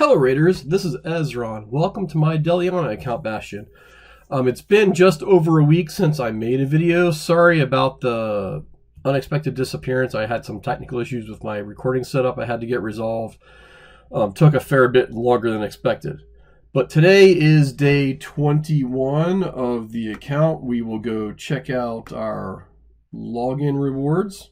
Hello Raiders, this is Ezron. Welcome to my Deliana account bastion. It's been just over a week since I made a video. Sorry about the unexpected disappearance. I had some technical issues with my recording setup I had to get resolved. Took a fair bit longer than expected. But today is day 21 of the account. We will go check out our login rewards.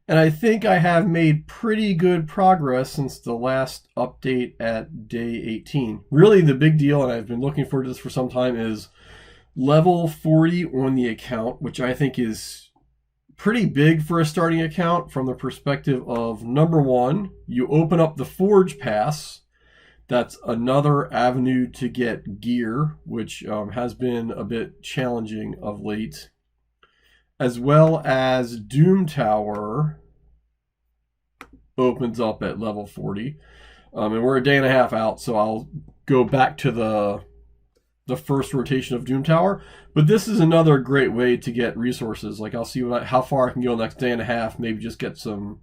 And I think I have made pretty good progress since the last update at day 18. Really the big deal, and I've been looking forward to this for some time, is level 40 on the account, which I think is pretty big for a starting account from the perspective of, number one, you open up the Forge Pass. That's another avenue to get gear, which has been a bit challenging of late. As well as Doom Tower opens up at level 40. And we're a day and a half out, so I'll go back to the first rotation of Doom Tower. But this is another great way to get resources. Like, I'll see how far I can go the next day and a half, maybe just get some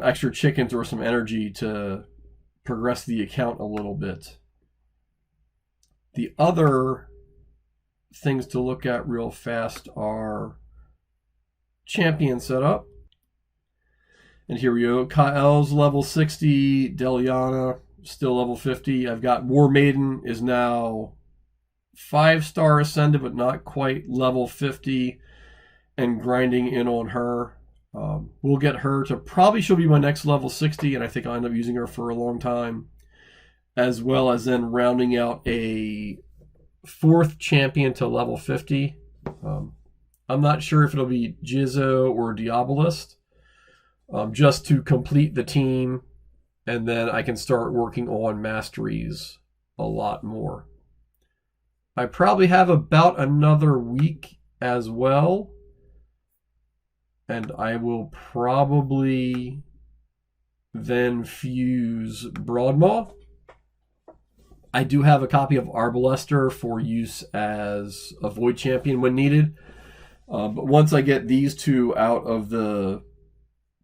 extra chickens or some energy to progress the account a little bit. The other things to look at real fast are champion setup. And here we go. Kael's level 60, Deliana still level 50. I've got War Maiden is now 5-star ascended, but not quite level 50, and grinding in on her. We'll get her to probably, she'll be my next level 60, and I think I'll end up using her for a long time. As well as then rounding out a 4th champion to level 50. I'm not sure if it'll be Jizzo or Diabolist, just to complete the team, and then I can start working on masteries a lot more. I probably have about another week as well, and I will probably then fuse Broadmaw. I do have a copy of Arbalester for use as a Void Champion when needed. But once I get these two out of the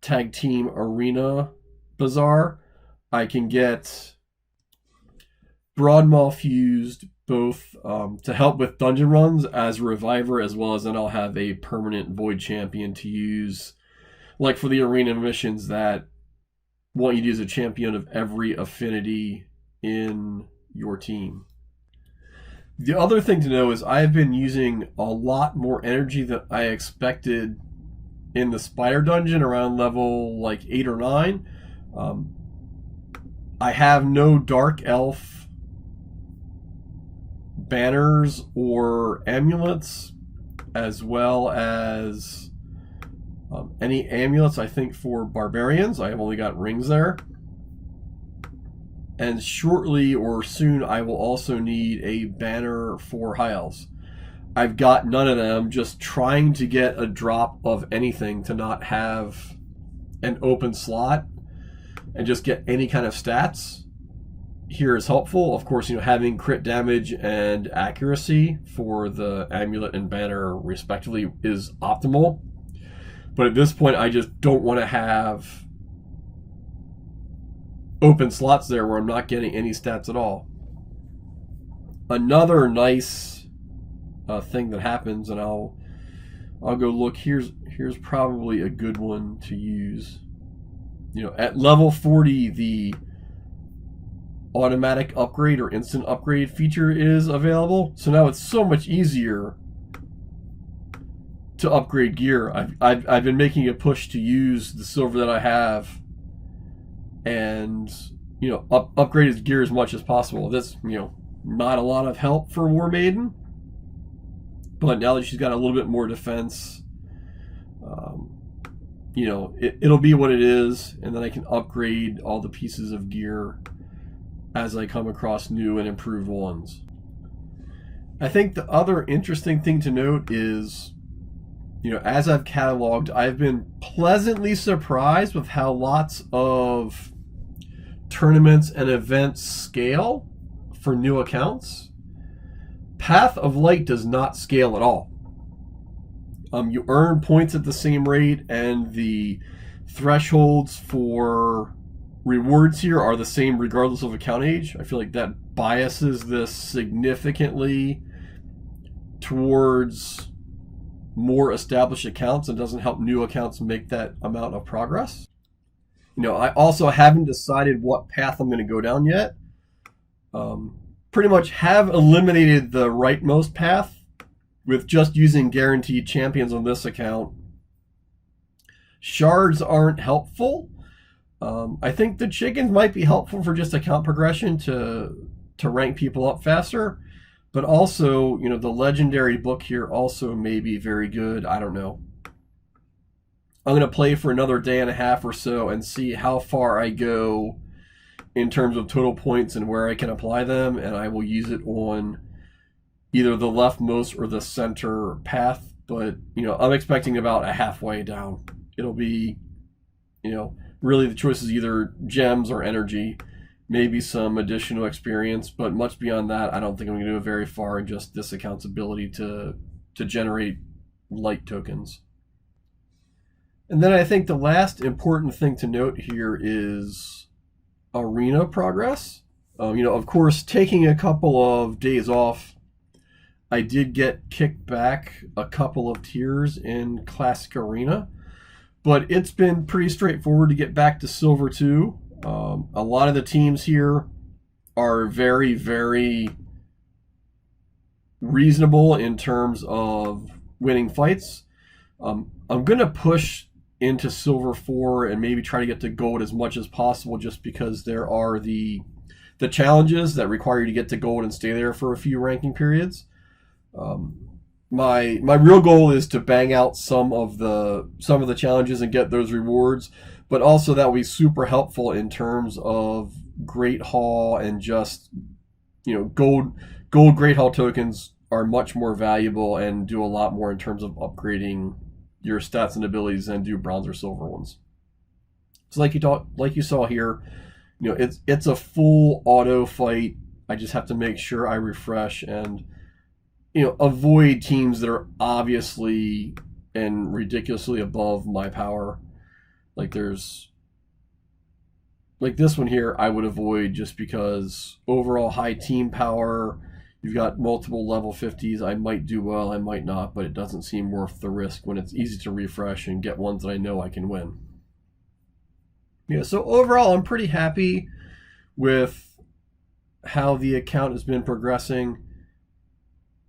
Tag Team Arena Bazaar, I can get Broadmaw fused both to help with dungeon runs as a reviver, as well as then I'll have a permanent Void Champion to use, like for the arena missions that want you to use a champion of every affinity in your team. The other thing to know is I've been using a lot more energy than I expected in the Spider Dungeon around level like 8 or 9. I have no Dark Elf banners or amulets, as well as any amulets, I think, for barbarians. I have only got rings there. And shortly or soon, I will also need a banner for high elves. I've got none of them, just trying to get a drop of anything to not have an open slot and just get any kind of stats here is helpful. Of course, having crit damage and accuracy for the amulet and banner respectively is optimal. But at this point, I just don't want to have open slots there where I'm not getting any stats at all. Another nice thing that happens, and I'll go look. Here's probably a good one to use. At level 40, the automatic upgrade or instant upgrade feature is available. So now it's so much easier to upgrade gear. I've been making a push to use the silver that I have, and upgrade his gear as much as possible. That's not a lot of help for War Maiden, but now that she's got a little bit more defense, it'll be what it is, and then I can upgrade all the pieces of gear as I come across new and improved ones. I think the other interesting thing to note is, as I've cataloged, I've been pleasantly surprised with how lots of tournaments and events scale for new accounts. Path of Light does not scale at all. You earn points at the same rate, and the thresholds for rewards here are the same regardless of account age. I feel like that biases this significantly towards more established accounts and doesn't help new accounts make that amount of progress. I also haven't decided what path I'm going to go down yet. Pretty much have eliminated the rightmost path with just using guaranteed champions on this account. Shards aren't helpful. I think the chickens might be helpful for just account progression to rank people up faster. But also, the legendary book here also may be very good. I don't know. I'm going to play for another day and a half or so and see how far I go in terms of total points and where I can apply them. And I will use it on either the leftmost or the center path. But, I'm expecting about a halfway down. It'll be, really the choice is either gems or energy. Maybe some additional experience, but much beyond that, I don't think I'm going to go very far in just this account's ability to generate light tokens. And then I think the last important thing to note here is arena progress. Of course, taking a couple of days off, I did get kicked back a couple of tiers in Classic Arena, but it's been pretty straightforward to get back to Silver 2. A lot of the teams here are very, very reasonable in terms of winning fights. I'm going to push into Silver 4 and maybe try to get to Gold as much as possible just because there are the challenges that require you to get to Gold and stay there for a few ranking periods. My real goal is to bang out some of the challenges and get those rewards. But also that will be super helpful in terms of Great Hall and just, gold Great Hall tokens are much more valuable and do a lot more in terms of upgrading your stats and abilities than do bronze or silver ones. So like you saw here, it's a full auto fight. I just have to make sure I refresh and, avoid teams that are obviously and ridiculously above my power. Like this one here, I would avoid just because overall high team power, you've got multiple level 50s. I might do well, I might not, but it doesn't seem worth the risk when it's easy to refresh and get ones that I know I can win. So overall, I'm pretty happy with how the account has been progressing.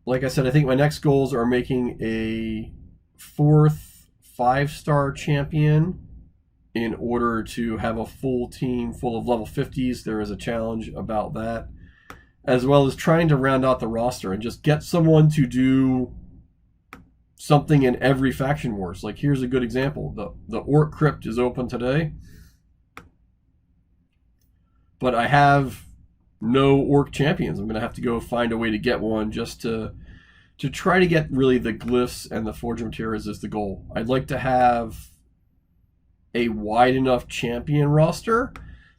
Like I said, I think my next goals are making a 4th 5-star champion in order to have a full team full of level 50s. There is a challenge about that, as well as trying to round out the roster and just get someone to do something in every faction wars. Like here's a good example. The Orc Crypt is open today, but I have no Orc champions. I'm going to have to go find a way to get one just to try to get really the glyphs and the forge materials is the goal. I'd like to have a wide enough champion roster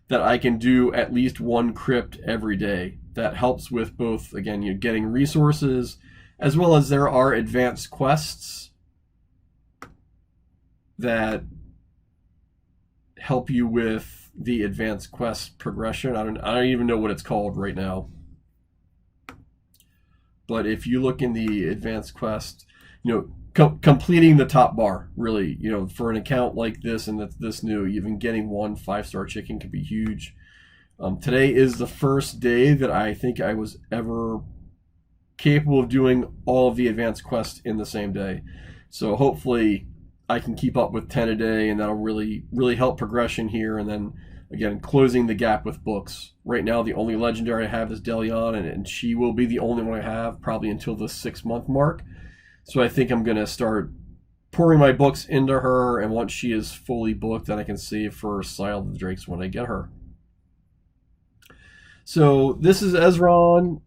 that I can do at least one crypt every day. That helps with both, again, getting resources, as well as there are advanced quests that help you with the advanced quest progression. I don't even know what it's called right now. But if you look in the advanced quest, completing the top bar, really, for an account like this and that's this new, even getting one 5-star chicken could be huge. Today is the first day that I think I was ever capable of doing all of the advanced quests in the same day. So hopefully I can keep up with 10 a day, and that'll really, really help progression here. And then, again, closing the gap with books. Right now, the only legendary I have is Deliana, and she will be the only one I have probably until the 6-month mark. So I think I'm going to start pouring my books into her, and once she is fully booked, then I can save for Sile of the Drakes when I get her. So this is Ezron.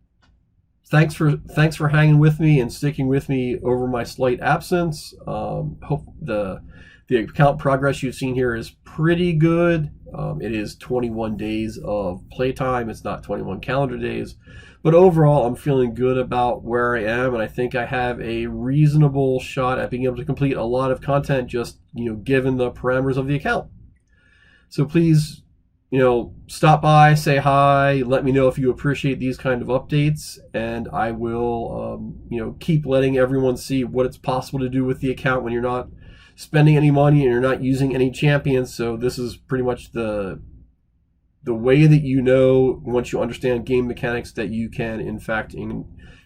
Thanks for hanging with me and sticking with me over my slight absence. Hope the account progress you've seen here is pretty good. It is 21 days of playtime. It's not 21 calendar days. But overall, I'm feeling good about where I am, and I think I have a reasonable shot at being able to complete a lot of content just, given the parameters of the account. So please stop by, say hi, let me know if you appreciate these kind of updates, and I will, keep letting everyone see what it's possible to do with the account when you're not spending any money and you're not using any champions. So this is pretty much the way that once you understand game mechanics, that you can in fact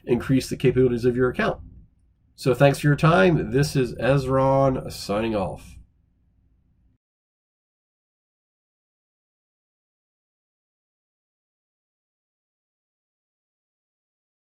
increase the capabilities of your account. So thanks for your time. This is Ezron signing off.